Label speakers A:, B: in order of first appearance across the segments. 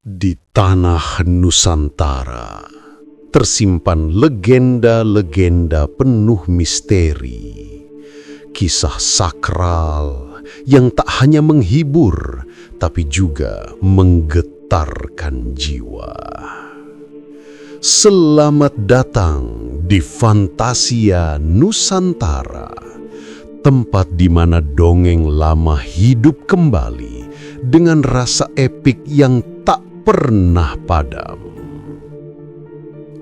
A: Di tanah Nusantara tersimpan legenda-legenda penuh misteri, kisah sakral yang tak hanya menghibur tapi juga menggetarkan jiwa. Selamat datang di Fantasia Nusantara, tempat di mana dongeng lama hidup kembali dengan rasa epik yang tak pernah padam.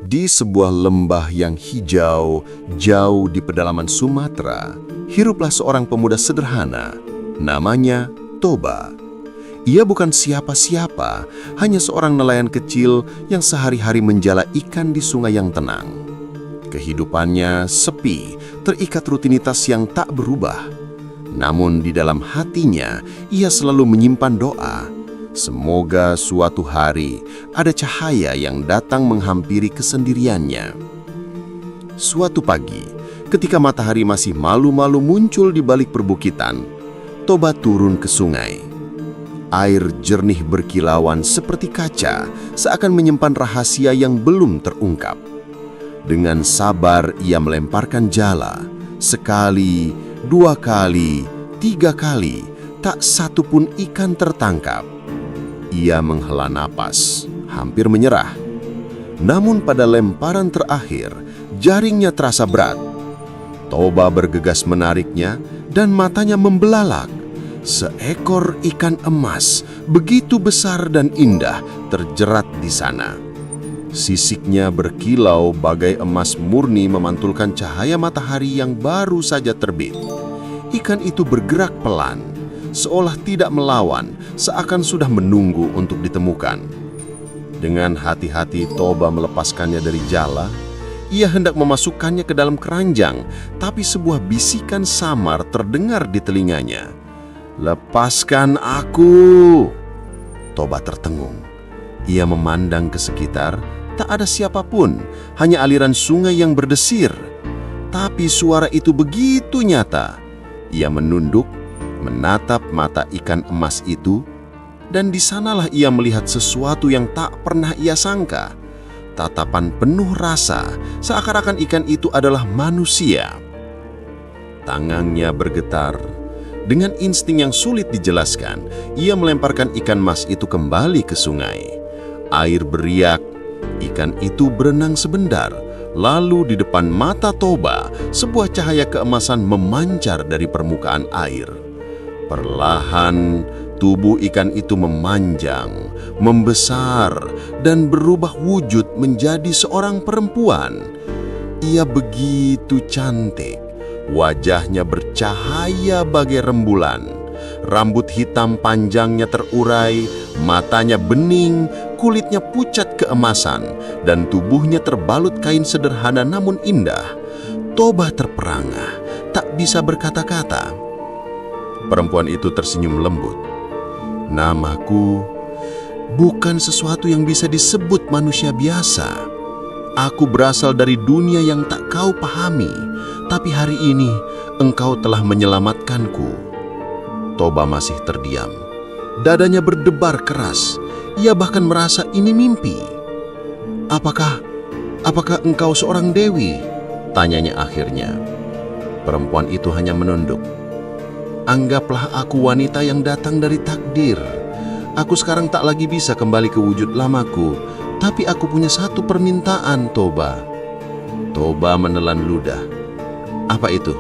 B: Di sebuah lembah yang hijau, jauh di pedalaman Sumatera, hiruplah seorang pemuda sederhana, namanya Toba. Ia bukan siapa-siapa, hanya seorang nelayan kecil yang sehari-hari menjala ikan di sungai yang tenang. Kehidupannya sepi, terikat rutinitas yang tak berubah. Namun di dalam hatinya, ia selalu menyimpan doa. Semoga suatu hari ada cahaya yang datang menghampiri kesendiriannya. Suatu pagi, ketika matahari masih malu-malu muncul di balik perbukitan, Toba turun ke sungai. Air jernih berkilauan seperti kaca, seakan menyimpan rahasia yang belum terungkap. Dengan sabar ia melemparkan jala, sekali, 2 kali, 3 kali, tak satu pun ikan tertangkap. Ia menghela napas, hampir menyerah. Namun pada lemparan terakhir, jaringnya terasa berat. Toba bergegas menariknya dan matanya membelalak. Seekor ikan emas begitu besar dan indah terjerat di sana. Sisiknya berkilau bagai emas murni memantulkan cahaya matahari yang baru saja terbit. Ikan itu bergerak pelan, seolah tidak melawan, seakan sudah menunggu untuk ditemukan. Dengan hati-hati Toba melepaskannya dari jala. Ia hendak memasukkannya ke dalam keranjang, tapi sebuah bisikan samar terdengar di telinganya. "Lepaskan aku!" Toba tertengung. Ia memandang ke sekitar, tak ada siapapun, hanya aliran sungai yang berdesir. Tapi suara itu begitu nyata. Ia menunduk, menatap mata ikan emas itu, dan di sanalah ia melihat sesuatu yang tak pernah ia sangka. Tatapan penuh rasa, seakan-akan ikan itu adalah manusia. Tangannya bergetar. Dengan insting yang sulit dijelaskan, ia melemparkan ikan emas itu kembali ke sungai. Air beriak, ikan itu berenang sebentar. Lalu di depan mata Toba, sebuah cahaya keemasan memancar dari permukaan air. Perlahan, tubuh ikan itu memanjang, membesar, dan berubah wujud menjadi seorang perempuan. Ia begitu cantik, wajahnya bercahaya bagai rembulan. Rambut hitam panjangnya terurai, matanya bening, kulitnya pucat keemasan, dan tubuhnya terbalut kain sederhana namun indah. Toba terperangah, tak bisa berkata-kata. Perempuan itu tersenyum lembut. "Namaku bukan sesuatu yang bisa disebut manusia biasa. Aku berasal dari dunia yang tak kau pahami, tapi hari ini engkau telah menyelamatkanku." Toba masih terdiam. Dadanya berdebar keras. Ia bahkan merasa ini mimpi. Apakah engkau seorang dewi?" tanyanya akhirnya. Perempuan itu hanya menunduk. "Anggaplah aku wanita yang datang dari takdir. Aku sekarang tak lagi bisa kembali ke wujud lamaku, tapi aku punya satu permintaan, Toba." Toba menelan ludah. "Apa itu?"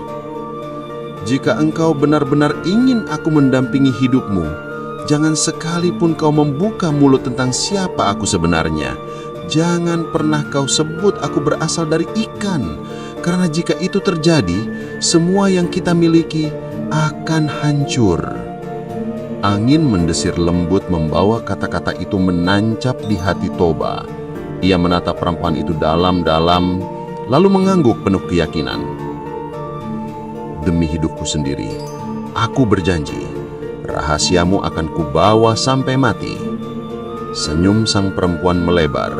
B: "Jika engkau benar-benar ingin aku mendampingi hidupmu, jangan sekalipun kau membuka mulut tentang siapa aku sebenarnya. Jangan pernah kau sebut aku berasal dari ikan, karena jika itu terjadi, semua yang kita miliki akan hancur." Angin mendesir lembut membawa kata-kata itu menancap di hati Toba. Ia menatap perempuan itu dalam-dalam, lalu mengangguk penuh keyakinan. "Demi hidupku sendiri, aku berjanji, rahasiamu akan kubawa sampai mati." Senyum sang perempuan melebar.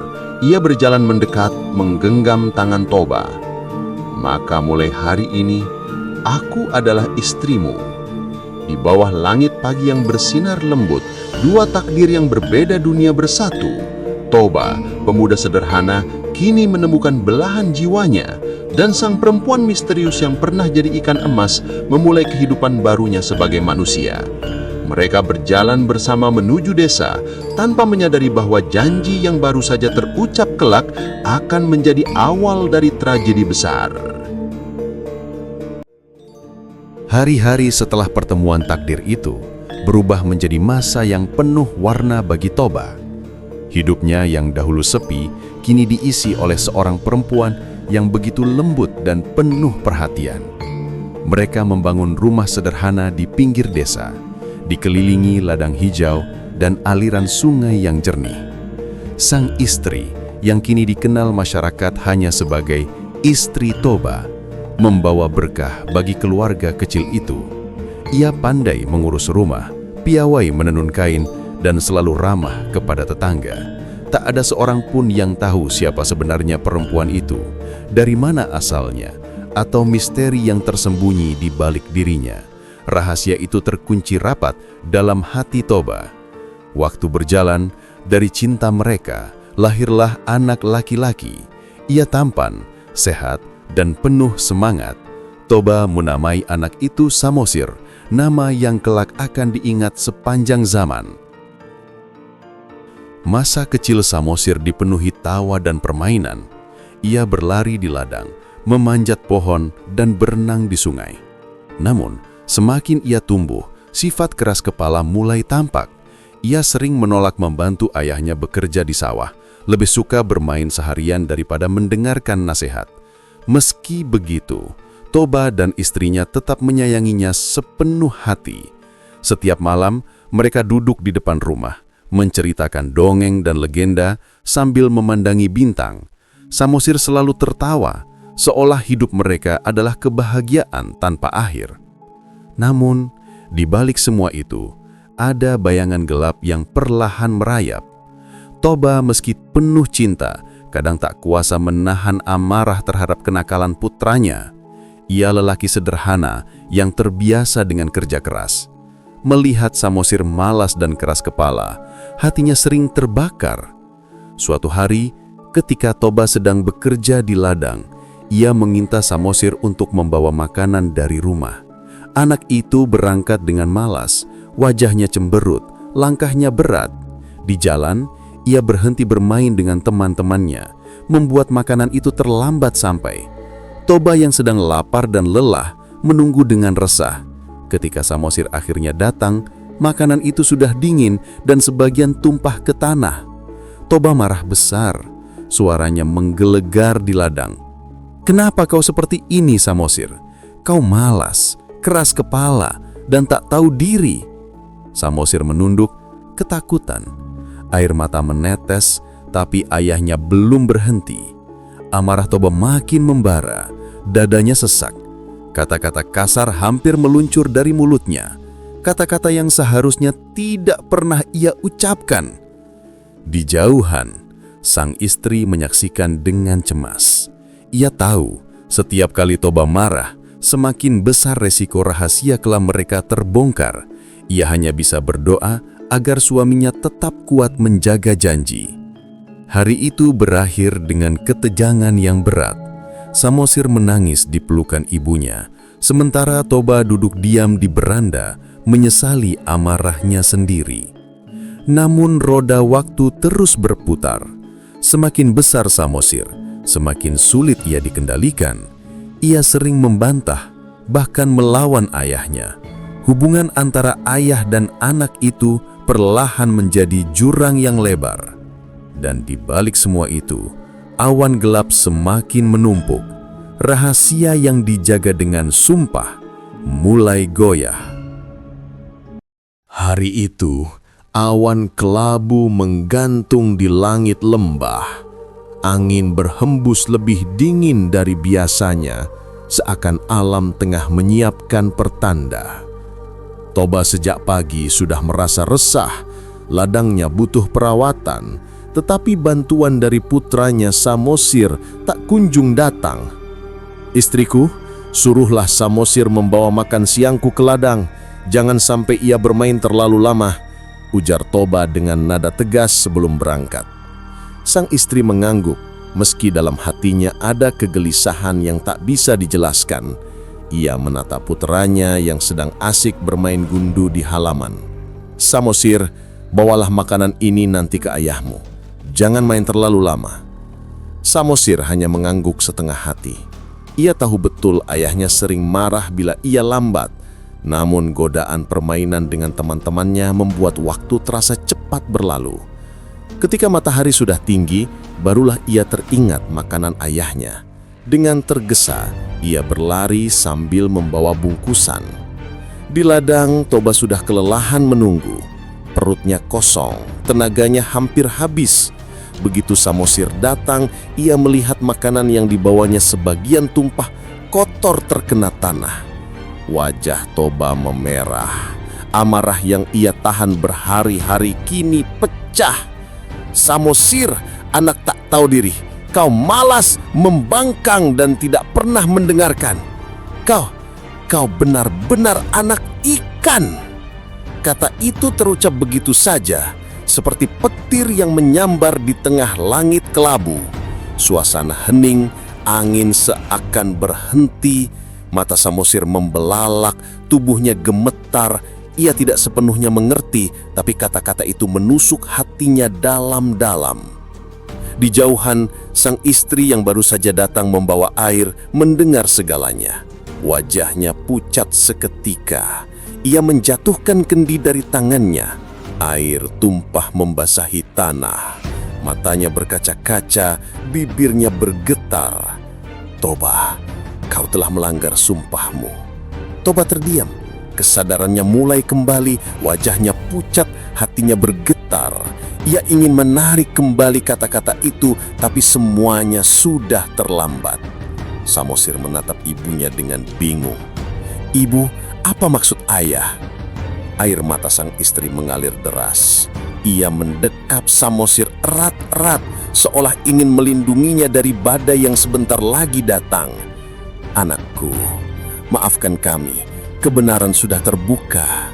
B: Ia berjalan mendekat, menggenggam tangan Toba. "Maka mulai hari ini, aku adalah istrimu." Di bawah langit pagi yang bersinar lembut, dua takdir yang berbeda dunia bersatu. Toba, pemuda sederhana, kini menemukan belahan jiwanya, dan sang perempuan misterius yang pernah jadi ikan emas memulai kehidupan barunya sebagai manusia. Mereka berjalan bersama menuju desa tanpa menyadari bahwa janji yang baru saja terucap kelak akan menjadi awal dari tragedi besar. Hari-hari setelah pertemuan takdir itu berubah menjadi masa yang penuh warna bagi Toba. Hidupnya yang dahulu sepi kini diisi oleh seorang perempuan yang begitu lembut dan penuh perhatian. Mereka membangun rumah sederhana di pinggir desa, dikelilingi ladang hijau dan aliran sungai yang jernih. Sang istri, yang kini dikenal masyarakat hanya sebagai istri Toba, membawa berkah bagi keluarga kecil itu. Ia pandai mengurus rumah, piawai menenun kain, dan selalu ramah kepada tetangga. Tak ada seorang pun yang tahu siapa sebenarnya perempuan itu, dari mana asalnya, atau misteri yang tersembunyi di balik dirinya. Rahasia itu terkunci rapat dalam hati Toba. Waktu berjalan, dari cinta mereka lahirlah anak laki-laki. Ia tampan, sehat, dan penuh semangat. Toba menamai anak itu Samosir, nama yang kelak akan diingat sepanjang zaman. Masa kecil Samosir dipenuhi tawa dan permainan. Ia berlari di ladang, memanjat pohon, dan berenang di sungai. Namun, semakin ia tumbuh, sifat keras kepala mulai tampak. Ia sering menolak membantu ayahnya bekerja di sawah, lebih suka bermain seharian daripada mendengarkan nasihat. Meski begitu, Toba dan istrinya tetap menyayanginya sepenuh hati. Setiap malam, mereka duduk di depan rumah, menceritakan dongeng dan legenda sambil memandangi bintang. Samosir selalu tertawa, seolah hidup mereka adalah kebahagiaan tanpa akhir. Namun, di balik semua itu, ada bayangan gelap yang perlahan merayap. Toba meski penuh cinta, kadang tak kuasa menahan amarah terhadap kenakalan putranya. Ia lelaki sederhana yang terbiasa dengan kerja keras. Melihat Samosir malas dan keras kepala, hatinya sering terbakar. Suatu hari, ketika Toba sedang bekerja di ladang, ia meminta Samosir untuk membawa makanan dari rumah. Anak itu berangkat dengan malas, wajahnya cemberut, langkahnya berat. Di jalan, ia berhenti bermain dengan teman-temannya, membuat makanan itu terlambat sampai. Toba yang sedang lapar dan lelah menunggu dengan resah. Ketika Samosir akhirnya datang, makanan itu sudah dingin dan sebagian tumpah ke tanah. Toba marah besar, suaranya menggelegar di ladang. "Kenapa kau seperti ini, Samosir? Kau malas, keras kepala, dan tak tahu diri." Samosir menunduk, ketakutan. Air mata menetes, tapi ayahnya belum berhenti. Amarah Toba makin membara, dadanya sesak. Kata-kata kasar hampir meluncur dari mulutnya. Kata-kata yang seharusnya tidak pernah ia ucapkan. Di jauhan, sang istri menyaksikan dengan cemas. Ia tahu, setiap kali Toba marah, semakin besar resiko rahasia kelam mereka terbongkar. Ia hanya bisa berdoa agar suaminya tetap kuat menjaga janji. Hari itu berakhir dengan ketegangan yang berat. Samosir menangis di pelukan ibunya, sementara Toba duduk diam di beranda, menyesali amarahnya sendiri. Namun roda waktu terus berputar. Semakin besar Samosir, semakin sulit ia dikendalikan. Ia sering membantah, bahkan melawan ayahnya. Hubungan antara ayah dan anak itu perlahan menjadi jurang yang lebar. Dan di balik semua itu, awan gelap semakin menumpuk. Rahasia yang dijaga dengan sumpah mulai goyah.
A: Hari itu, awan kelabu menggantung di langit lembah. Angin berhembus lebih dingin dari biasanya, seakan alam tengah menyiapkan pertanda. Toba sejak pagi sudah merasa resah, ladangnya butuh perawatan, tetapi bantuan dari putranya Samosir tak kunjung datang. "Istriku, suruhlah Samosir membawa makan siangku ke ladang. Jangan sampai ia bermain terlalu lama, ujar Toba dengan nada tegas sebelum berangkat. Sang istri mengangguk, meski dalam hatinya ada kegelisahan yang tak bisa dijelaskan. Ia menatap puteranya yang sedang asik bermain gundu di halaman. "Samosir, bawalah makanan ini nanti ke ayahmu. Jangan main terlalu lama." Samosir hanya mengangguk setengah hati. Ia tahu betul ayahnya sering marah bila ia lambat. Namun godaan permainan dengan teman-temannya membuat waktu terasa cepat berlalu. Ketika matahari sudah tinggi, barulah ia teringat makanan ayahnya. Dengan tergesa, ia berlari sambil membawa bungkusan. Di ladang, Toba sudah kelelahan menunggu. Perutnya kosong, tenaganya hampir habis. Begitu Samosir datang, ia melihat makanan yang dibawanya sebagian tumpah, kotor terkena tanah. Wajah Toba memerah. Amarah yang ia tahan berhari-hari kini pecah. "Samosir, anak tak tahu diri. Kau malas, membangkang dan tidak pernah mendengarkan. Kau benar-benar anak ikan." Kata itu terucap begitu saja, seperti petir yang menyambar di tengah langit kelabu. Suasana hening, angin seakan berhenti, mata Samosir membelalak, tubuhnya gemetar. Ia tidak sepenuhnya mengerti, tapi kata-kata itu menusuk hatinya dalam-dalam. Di jauhan, sang istri yang baru saja datang membawa air mendengar segalanya. Wajahnya pucat seketika. Ia menjatuhkan kendi dari tangannya. Air tumpah membasahi tanah. Matanya berkaca-kaca, bibirnya bergetar. "Toba, kau telah melanggar sumpahmu." Toba terdiam. Kesadarannya mulai kembali, wajahnya pucat, hatinya bergetar. Ia ingin menarik kembali kata-kata itu, tapi semuanya sudah terlambat. Samosir menatap ibunya dengan bingung. "Ibu, apa maksud ayah?" Air mata sang istri mengalir deras. Ia mendekap Samosir erat-erat, seolah ingin melindunginya dari badai yang sebentar lagi datang. "Anakku, maafkan kami. Kebenaran sudah terbuka."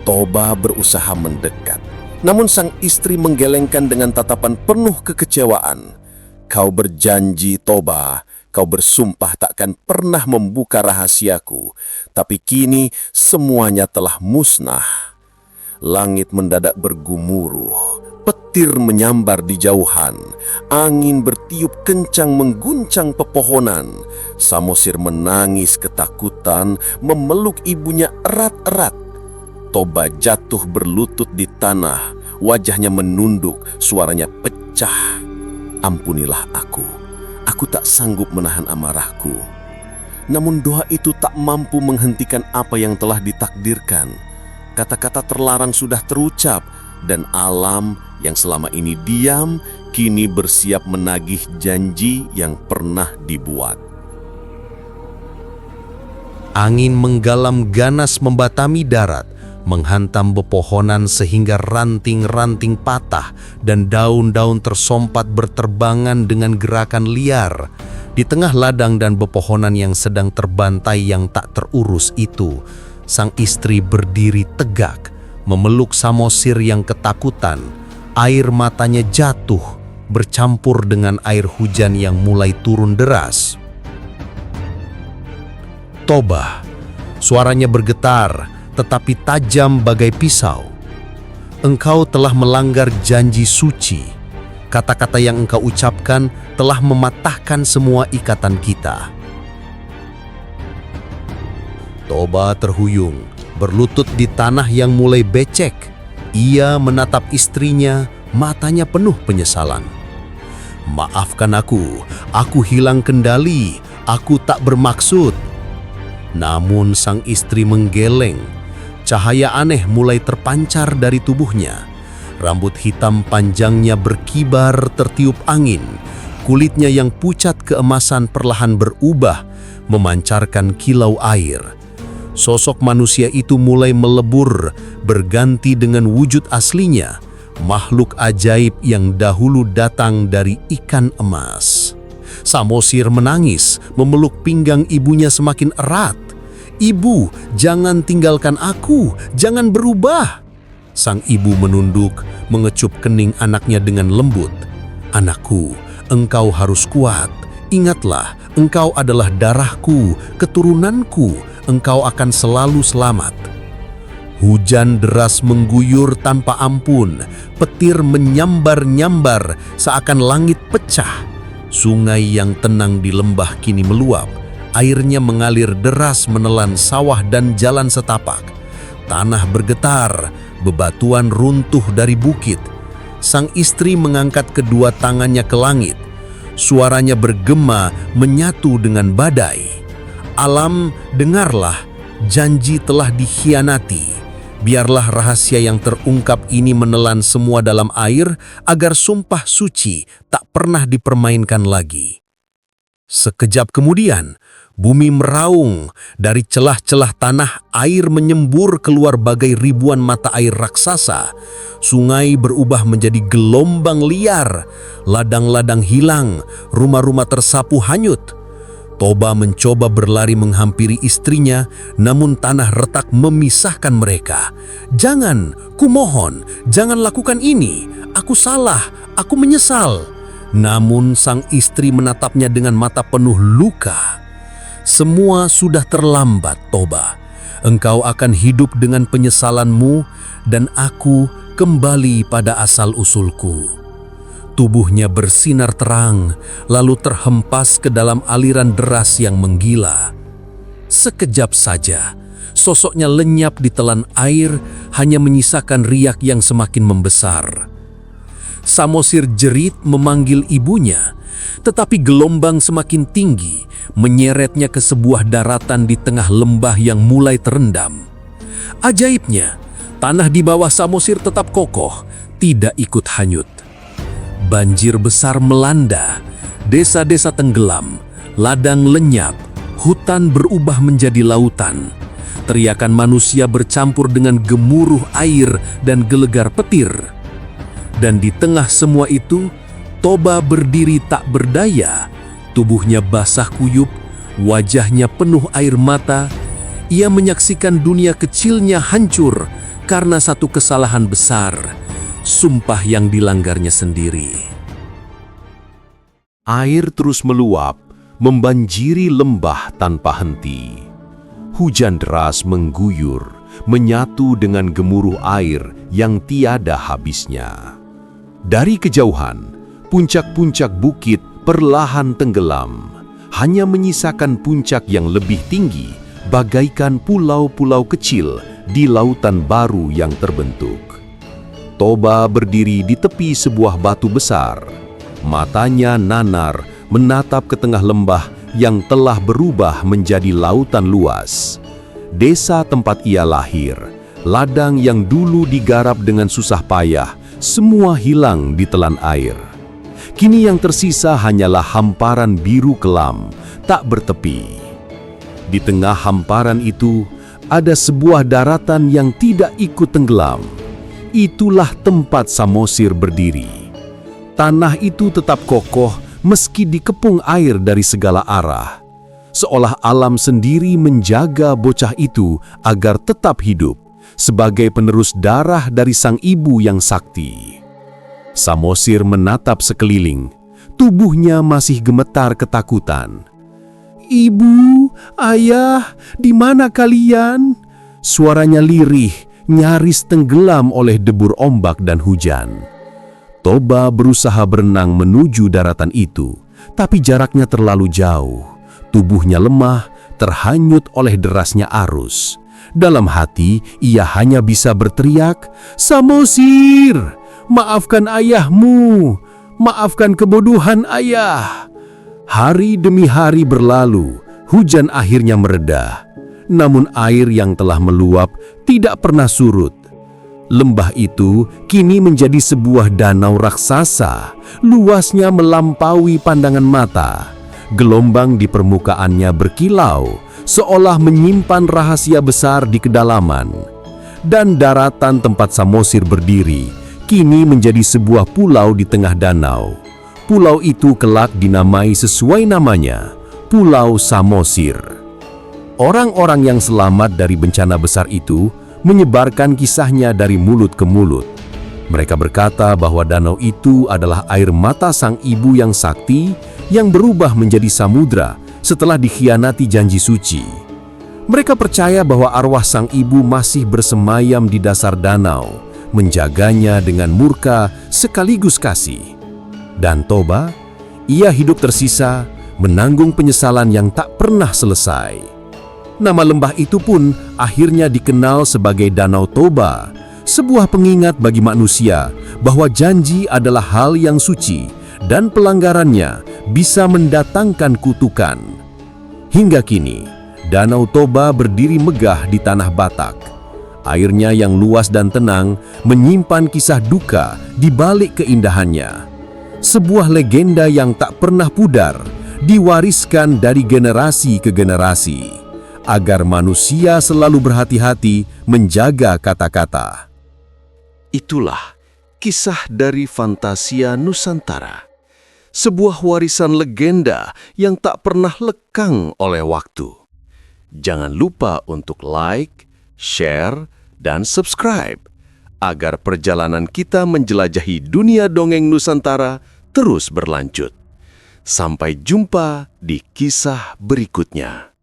A: Toba berusaha mendekat. Namun sang istri menggelengkan dengan tatapan penuh kekecewaan. "Kau berjanji, Toba. Kau bersumpah takkan pernah membuka rahasiaku. Tapi kini semuanya telah musnah." Langit mendadak bergumuruh. Petir menyambar di jauhan. Angin bertiup kencang mengguncang pepohonan. Samosir menangis ketakutan, memeluk ibunya erat-erat. Toba jatuh berlutut di tanah. Wajahnya menunduk, suaranya pecah. "Ampunilah aku. Aku tak sanggup menahan amarahku." Namun doa itu tak mampu menghentikan apa yang telah ditakdirkan. Kata-kata terlarang sudah terucap, dan alam yang selama ini diam, kini bersiap menagih janji yang pernah dibuat.
C: Angin menggalam ganas membatami darat, menghantam pepohonan sehingga ranting-ranting patah dan daun-daun tersompat berterbangan dengan gerakan liar. Di tengah ladang dan pepohonan yang sedang terbantai yang tak terurus itu, sang istri berdiri tegak, memeluk Samosir yang ketakutan. Air matanya jatuh, bercampur dengan air hujan yang mulai turun deras. "Toba," suaranya bergetar, tetapi tajam bagai pisau. "Engkau telah melanggar janji suci. Kata-kata yang engkau ucapkan telah mematahkan semua ikatan kita." Toba terhuyung, berlutut di tanah yang mulai becek. Ia menatap istrinya, matanya penuh penyesalan. "Maafkan aku hilang kendali, aku tak bermaksud." Namun sang istri menggeleng. Cahaya aneh mulai terpancar dari tubuhnya. Rambut hitam panjangnya berkibar tertiup angin. Kulitnya yang pucat keemasan perlahan berubah, memancarkan kilau air. Sosok manusia itu mulai melebur, berganti dengan wujud aslinya, makhluk ajaib yang dahulu datang dari ikan emas. Samosir menangis, memeluk pinggang ibunya semakin erat. "Ibu, jangan tinggalkan aku, jangan berubah." Sang ibu menunduk, mengecup kening anaknya dengan lembut. "Anakku, engkau harus kuat. Ingatlah, engkau adalah darahku, keturunanku, engkau akan selalu selamat." Hujan deras mengguyur tanpa ampun, petir menyambar-nyambar seakan langit pecah. Sungai yang tenang di lembah kini meluap, airnya mengalir deras menelan sawah dan jalan setapak. Tanah bergetar, bebatuan runtuh dari bukit. Sang istri mengangkat kedua tangannya ke langit. Suaranya bergema menyatu dengan badai. "Alam, dengarlah, janji telah dikhianati. Biarlah rahasia yang terungkap ini menelan semua dalam air agar sumpah suci tak pernah dipermainkan lagi." Sekejap kemudian, bumi meraung. Dari celah-celah tanah, air menyembur keluar bagai ribuan mata air raksasa. Sungai berubah menjadi gelombang liar. Ladang-ladang hilang, rumah-rumah tersapu hanyut. Toba mencoba berlari menghampiri istrinya, namun tanah retak memisahkan mereka. "Jangan, kumohon, jangan lakukan ini. Aku salah, aku menyesal." Namun sang istri menatapnya dengan mata penuh luka. "Semua sudah terlambat, Toba. Engkau akan hidup dengan penyesalanmu dan aku kembali pada asal-usulku." Tubuhnya bersinar terang, lalu terhempas ke dalam aliran deras yang menggila. Sekejap saja, sosoknya lenyap di telan air, hanya menyisakan riak yang semakin membesar. Samosir jerit memanggil ibunya, tetapi gelombang semakin tinggi, menyeretnya ke sebuah daratan di tengah lembah yang mulai terendam. Ajaibnya, tanah di bawah Samosir tetap kokoh, tidak ikut hanyut. Banjir besar melanda, desa-desa tenggelam, ladang lenyap, hutan berubah menjadi lautan. Teriakan manusia bercampur dengan gemuruh air dan gelegar petir. Dan di tengah semua itu, Toba berdiri tak berdaya. Tubuhnya basah kuyup, wajahnya penuh air mata. Ia menyaksikan dunia kecilnya hancur karena satu kesalahan besar. Sumpah yang dilanggarnya sendiri.
B: Air terus meluap, membanjiri lembah tanpa henti. Hujan deras mengguyur, menyatu dengan gemuruh air yang tiada habisnya. Dari kejauhan, puncak-puncak bukit perlahan tenggelam, hanya menyisakan puncak yang lebih tinggi, bagaikan pulau-pulau kecil di lautan baru yang terbentuk. Toba berdiri di tepi sebuah batu besar. Matanya nanar menatap ke tengah lembah yang telah berubah menjadi lautan luas. Desa tempat ia lahir, ladang yang dulu digarap dengan susah payah, semua hilang ditelan air. Kini yang tersisa hanyalah hamparan biru kelam, tak bertepi. Di tengah hamparan itu, ada sebuah daratan yang tidak ikut tenggelam. Itulah tempat Samosir berdiri. Tanah itu tetap kokoh meski dikepung air dari segala arah. Seolah alam sendiri menjaga bocah itu agar tetap hidup sebagai penerus darah dari sang ibu yang sakti. Samosir menatap sekeliling, tubuhnya masih gemetar ketakutan. "Ibu, ayah, di mana kalian?" Suaranya lirih, nyaris tenggelam oleh debur ombak dan hujan. Toba berusaha berenang menuju daratan itu, tapi jaraknya terlalu jauh. Tubuhnya lemah, terhanyut oleh derasnya arus. Dalam hati, ia hanya bisa berteriak, "Samosir, maafkan ayahmu, maafkan kebodohan ayah." Hari demi hari berlalu, hujan akhirnya mereda. Namun air yang telah meluap tidak pernah surut. Lembah itu kini menjadi sebuah danau raksasa, luasnya melampaui pandangan mata. Gelombang di permukaannya berkilau, seolah menyimpan rahasia besar di kedalaman. Dan daratan tempat Samosir berdiri, kini menjadi sebuah pulau di tengah danau. Pulau itu kelak dinamai sesuai namanya, Pulau Samosir.
C: Orang-orang yang selamat dari bencana besar itu menyebarkan kisahnya dari mulut ke mulut. Mereka berkata bahwa danau itu adalah air mata sang ibu yang sakti yang berubah menjadi samudra setelah dikhianati janji suci. Mereka percaya bahwa arwah sang ibu masih bersemayam di dasar danau, menjaganya dengan murka sekaligus kasih. Dan Toba, ia hidup tersisa, menanggung penyesalan yang tak pernah selesai. Nama lembah itu pun akhirnya dikenal sebagai Danau Toba, sebuah pengingat bagi manusia bahwa janji adalah hal yang suci dan pelanggarannya bisa mendatangkan kutukan. Hingga kini, Danau Toba berdiri megah di tanah Batak. Airnya yang luas dan tenang menyimpan kisah duka di balik keindahannya. Sebuah legenda yang tak pernah pudar, diwariskan dari generasi ke generasi, agar manusia selalu berhati-hati menjaga kata-kata.
B: Itulah kisah dari Fantasia Nusantara. Sebuah warisan legenda yang tak pernah lekang oleh waktu. Jangan lupa untuk like, share, dan subscribe agar perjalanan kita menjelajahi dunia dongeng Nusantara terus berlanjut. Sampai jumpa di kisah berikutnya.